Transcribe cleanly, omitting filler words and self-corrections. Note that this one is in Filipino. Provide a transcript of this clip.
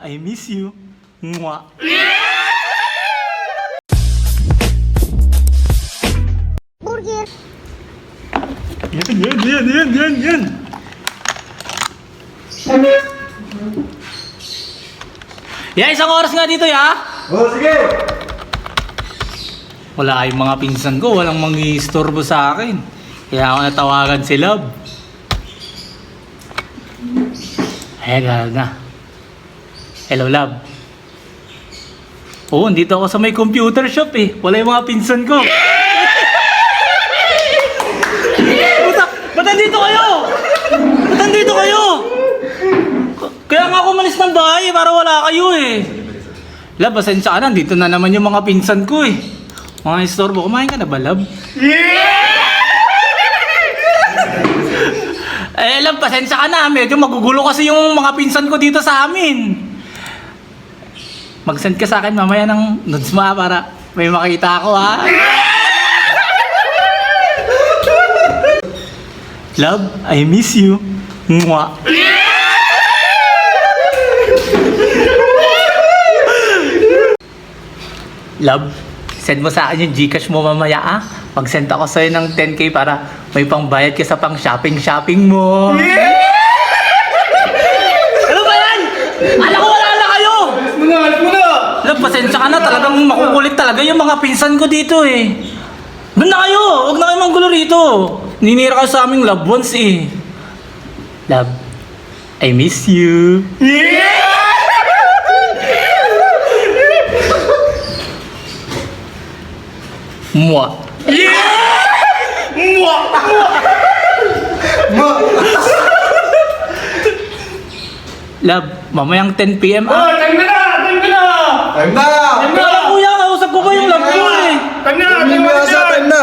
I miss you. Mwah. Burger. Yan. Ya, isang oras nga dito, ya. Oh, sige! Wala yung mga pinsan ko, walang mangi-istorbo sa akin. Kaya ako natawagan si Love. Ay, gano'n na. Hello, Love. Oo, dito ako sa may computer shop eh. Wala yung mga pinsan ko. Ba't nandito kayo? Ba't nandito kayo? Kaya nga ako umalis ng bahay para wala kayo eh. Love, pasensya ka na. Dito na naman yung mga pinsan ko eh. Mga istorbo, kumain ka na ba, Love? Love, pasensya ka na. Medyo magugulo kasi yung mga pinsan ko dito sa amin. Mag-send ka sa akin mamaya ng nudes mo para may makita ako, ha? Love, I miss you. Mwah. Love, send mo sa akin yung Gcash mo mamaya, ah. Mag-send ako sa'yo ng 10K para may pangbayad ka sa pang-shopping mo. Ano ba yan? Alam ko wala na kayo! Alis mo na! Love, pasensya ka na. Talagang makukulit talaga yung mga pinsan ko dito eh. Doon na kayo! Huwag na kayo manggulo rito. Ninira ka sa aming loved ones eh. Love, I miss you. Mwah. Love, mamayang 10 PM Oh, ah. time na! Kaya kuya, kausap ko pa yung love ko eh. Time na! Time na!